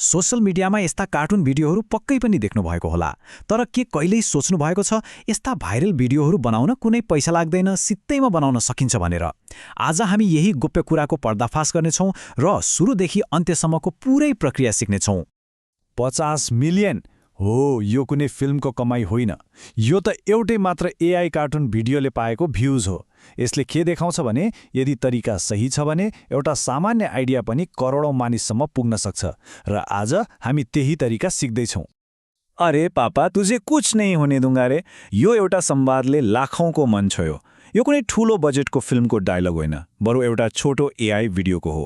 Social मिडियामा यस्ता cartoon भिडियोहरू पक्कै पनि देख्नुभएको होला, तर के कहिल्यै सोच्नु भएको छ यस्ता भाइरल भिडियोहरू बनाउन कुनै पैसा लाग्दैन, सित्तैमा बनाउन सकिन्छ भनेर? आज हामी यही गोप्य कुराको पर्दाफास गर्नेछौँ र सुरुदेखि अन्त्यसम्मको पुरै प्रक्रिया सिक्नेछौँ। 50 मिलियन हो, यो कुनै फिल्मको कमाई होइन। यो त एउटै मात्र एआई कार्टुन भिडियोले पाएको भ्युज हो। यसले के देखाउँछ भने यदि तरिका सही छ भने एउटा सामान्य आइडिया पनि करोडौं मानिससम्म पुग्न सक्छ, र आज हामी त्यही तरिका सिक्दैछौँ। अरे पापा, तुझे कुछ नहीं होने दूंगा रे, यो एउटा संवादले लाखौंको मन छोयो। यो कुनै ठूलो बजेटको फिल्मको डायलग होइन, बरु एउटा छोटो एआई भिडियोको हो।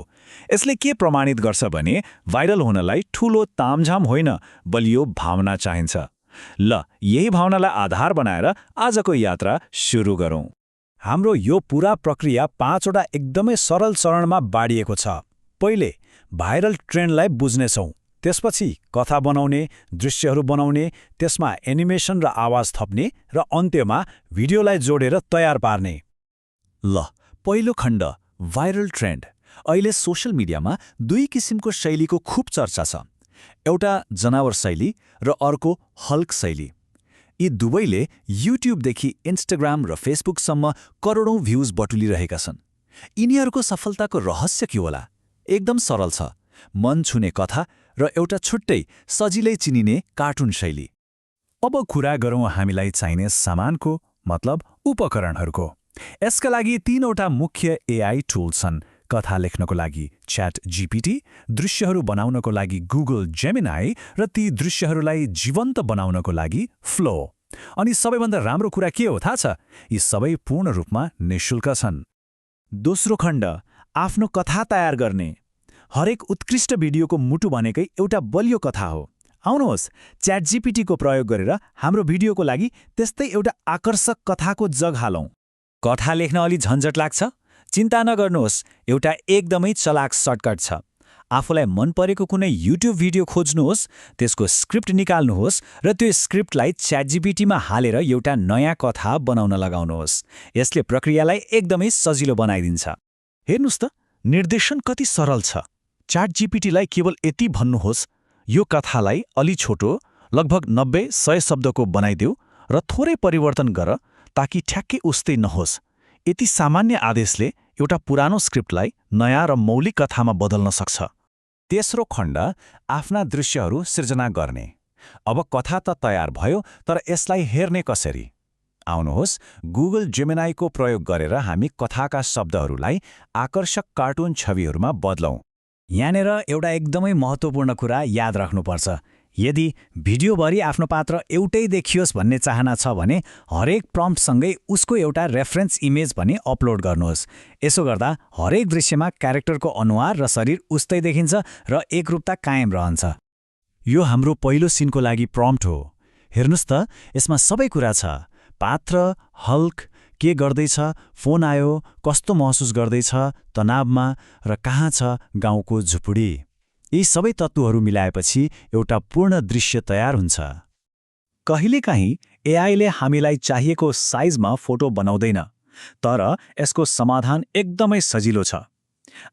यसले के प्रमाणित गर्छ भने भाइरल हुनलाई ठूलो तामझाम होइन, बलियो भावना चाहिन्छ। ल, यही भावनालाई आधार बनाएर आजको यात्रा सुरु गरौँ। हाम्रो यो पूरा प्रक्रिया 5वटा एकदमै सरल चरणमा बाँडिएको छ। पहिले भाइरल ट्रेन्डलाई बुझ्नेछौँ, त्यसपछि कथा बनाउने, दृश्यहरू बनाउने, त्यसमा एनिमेसन र आवाज थप्ने, र अन्त्यमा भिडियोलाई जोडेर तयार पार्ने। ल, पहिलो खण्ड, भाइरल ट्रेन्ड। अहिले सोशल मिडियामा दुई किसिमको शैलीको खूब चर्चा छ। एउटा जनावर शैली र अर्को हल्क शैली। यी दुवैले युट्युबदेखि इन्स्टाग्राम र फेसबुकसम्म करोडौं भ्युज बटुलिरहेका छन्। यिनीहरूको सफलताको रहस्य के होला? एकदम सरल छ, मन छुने कथा र एउटा छुट्टै सजिलै चिनिने कार्टुन शैली। अब कुरा गरौँ हामीलाई चाहिने सामानको, मतलब उपकरणहरूको। यसका लागि 3वटा मुख्य एआई टुल छन्। कथा लेख्नको लागि च्याट जीपीटी, दृश्यहरू बनाउनको लागि गुगल जेमिनाई, र ती दृश्यहरूलाई जीवन्त बनाउनको लागि फ्लो। अनि सबैभन्दा राम्रो कुरा के हो थाहा छ? यी सबै पूर्ण रूपमा निःशुल्क छन्। दोस्रो खण्ड, आफ्नो कथा तयार गर्ने। हरेक उत्कृष्ट भिडियोको मुटु भनेकै एउटा बलियो कथा हो। आउनुहोस्, च्याट जीपीटीको प्रयोग गरेर हाम्रो भिडियोको लागि त्यस्तै एउटा आकर्षक कथाको जग हालौँ। कथा लेख्न अलि झन्झट लाग्छ? चिन्ता नगर्नुहोस्, एउटा एकदमै चलाक सर्टकट छ। आफूलाई मन परेको कुनै युट्युब भिडियो खोज्नुहोस्, त्यसको स्क्रिप्ट निकाल्नुहोस् र त्यो स्क्रिप्टलाई च्याट जीपीटीमा हालेर एउटा नयाँ कथा बनाउन लगाउनुहोस्। यसले प्रक्रियालाई एकदमै सजिलो बनाइदिन्छ। हेर्नुस् त, निर्देशन कति सरल छ। च्याट जीपीटीलाई केवल यति भन्नुहोस्, यो कथालाई अलि छोटो, लगभग 90-100 शब्दको बनाइदेऊ र थोरै परिवर्तन गर ताकि ठ्याक्कै उस्तै नहोस्। यति सामान्य आदेशले एउटा पुरानो स्क्रिप्टलाई नयाँ र मौलिक कथामा बदल्न सक्छ। तेस्रो खण्ड, आफ्ना दृश्यहरू सिर्जना गर्ने। अब कथा त तयार भयो, तर यसलाई हेर्ने कसरी? आउनुहोस्, गुगल जेमिनाईको प्रयोग गरेर हामी कथाका शब्दहरूलाई आकर्षक कार्टुन छविहरूमा बदलौँ। यहाँनिर एउटा एकदमै महत्त्वपूर्ण कुरा याद राख्नुपर्छ। यदि भिडियोभरि आफ्नो पात्र एउटै देखियोस् भन्ने चाहना छ भने हरेक प्रम्प्टसँगै उसको एउटा रेफरेन्स इमेज पनि अपलोड गर्नुहोस्। यसो गर्दा हरेक दृश्यमा क्यारेक्टरको अनुहार र शरीर उस्तै देखिन्छ र एकरूपता कायम रहन्छ। यो हाम्रो पहिलो सिनको लागि प्रम्प्ट हो। हेर्नुस् त, यसमा सबै कुरा छ। पात्र, हल्क, के गर्दैछ, फोन आयो, कस्तो महसुस गर्दैछ, तनावमा, र कहाँ छ गाउँको झुपडी। यी सबै तत्त्वहरू मिलाएपछि एउटा पूर्ण दृश्य तयार हुन्छ। कहिलेकाहीँ एआईले हामीलाई चाहिएको साइजमा फोटो बनाउँदैन, तर यसको समाधान एकदमै सजिलो छ।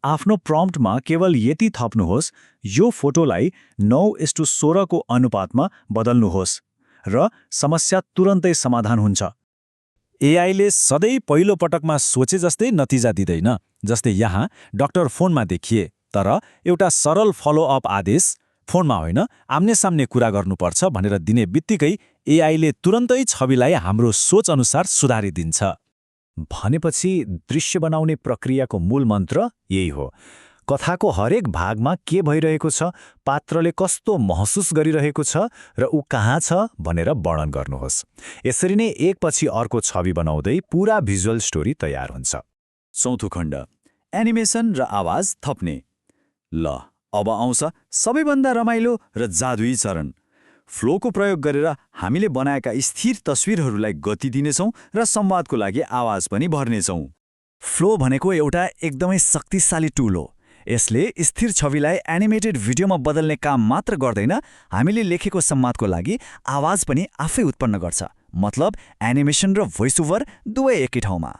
आफ्नो प्रम्प्टमा केवल यति थप्नुहोस्, यो फोटोलाई 9:16 को अनुपातमा बदल्नुहोस्, र समस्या तुरन्तै समाधान हुन्छ। एआईले सधैँ पहिलो पटकमा सोचे जस्तै नतिजा दिँदैन। जस्तै यहाँ डाक्टर फोनमा देखिए, तर एउटा सरल फलोअप आदेश, फोनमा होइन आम्ने सामने कुरा गर्नुपर्छ भनेर दिने बित्तिकै एआईले तुरन्तै छविलाई हाम्रो सोच अनुसार सुधारिदिन्छ। भनेपछि दृश्य बनाउने प्रक्रियाको मूल मन्त्र यही हो। कथाको हरेक भागमा के भइरहेको छ, पात्रले कस्तो महसुस गरिरहेको छ, र ऊ कहाँ छ भनेर वर्णन गर्नुहोस्। यसरी नै एकपछि अर्को छवि बनाउँदै पूरा भिजुअल स्टोरी तयार हुन्छ। चौथो खण्ड, एनिमेसन र आवाज थप्ने। ल, अब आउँछ सबैभन्दा रमाइलो र जादुई चरण। फ्लोको प्रयोग गरेर हामीले बनाएका स्थिर तस्विरहरूलाई गति दिनेछौँ र संवादको लागि आवाज पनि भर्नेछौँ। फ्लो भनेको एउटा एकदमै शक्तिशाली टुल हो। यसले स्थिर छविलाई एनिमेटेड भिडियोमा बदल्ने काम मात्र गर्दैन, हामीले लेखेको संवादको लागि आवाज पनि आफै उत्पन्न गर्छ। मतलब एनिमेसन र भोइस ओभर दुवै एकै ठाउँमा।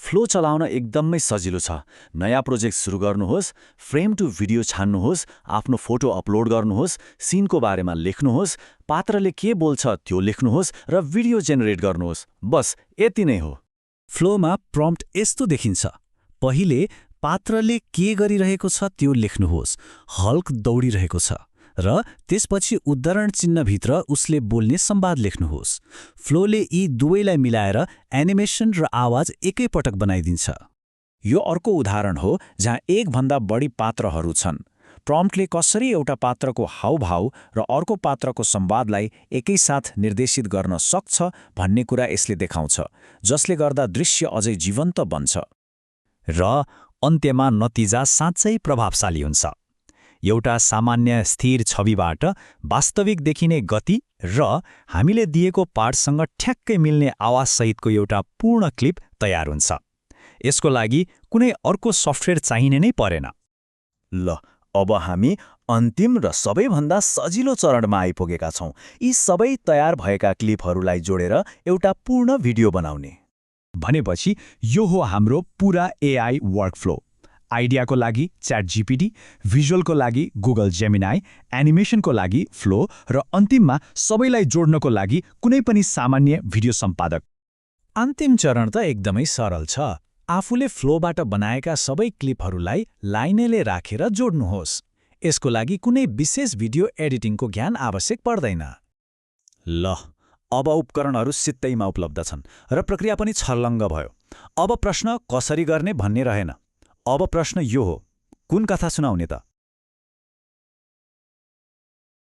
फ्लो चलाउन एकदमै सजिलो छ। नयाँ प्रोजेक्ट सुरु गर्नुहोस्, फ्रेम टु भिडियो छान्नुहोस्, आफ्नो फोटो अपलोड गर्नुहोस्, सिनको बारेमा लेख्नुहोस्, पात्रले के बोल्छ त्यो लेख्नुहोस् र भिडियो जेनेरेट गर्नुहोस्। बस यति नै हो। फ्लोमा प्रम्प्ट यस्तो देखिन्छ। पहिले पात्रले के गरिरहेको छ त्यो लेख्नुहोस्, हल्क दौडिरहेको छ, र त्यसपछि उद्धरण चिन्हभित्र उसले बोल्ने संवाद लेख्नुहोस्। फ्लोले यी दुवैलाई मिलाएर एनिमेसन र आवाज एकैपटक बनाइदिन्छ। यो अर्को उदाहरण हो जहाँ एकभन्दा बढी पात्रहरू छन्। प्रम्प्टले कसरी एउटा पात्रको हावभाव र अर्को पात्रको संवादलाई एकैसाथ निर्देशित गर्न सक्छ भन्ने कुरा यसले देखाउँछ, जसले गर्दा दृश्य अझै जीवन्त बन्छ। र अन्त्यमा नतिजा साँच्चै प्रभावशाली हुन्छ। एउटा सामान्य स्थिर छविबाट वास्तविक देखिने गति र हामीले दिएको पाठसँग ठ्याक्कै मिल्ने आवाजसहितको एउटा पूर्ण क्लिप तयार हुन्छ। यसको लागि कुनै अर्को सफ्टवेयर चाहिने नै परेन। ल, अब हामी अन्तिम र सबैभन्दा सजिलो चरणमा आइपुगेका छौँ। यी सबै तयार भएका क्लिपहरूलाई जोडेर एउटा पूर्ण भिडियो बनाउने। भनेपछि यो हो हाम्रो पुरा एआई वर्कफ्लो। आइडियाको लागि च्याट जीपीटी, भिजुअलको लागि गुगल जेमिनाई, एनिमेसनको लागि फ्लो र अन्तिममा सबैलाई जोड्नको लागि कुनै पनि सामान्य भिडियो सम्पादक। अन्तिम चरण त एकदमै सरल छ। आफूले फ्लोबाट बनाएका सबै क्लिपहरूलाई लाइनले राखेर जोड्नुहोस्। यसको लागि कुनै विशेष भिडियो एडिटिङको ज्ञान आवश्यक पर्दैन। ल, अब उपकरणहरू सित्तैमा उपलब्ध छन् र प्रक्रिया पनि छर्लङ्ग भयो। अब प्रश्न कसरी गर्ने भन्ने रहेन। अब प्रश्न यो हो, कुन कथा सुनाउने त?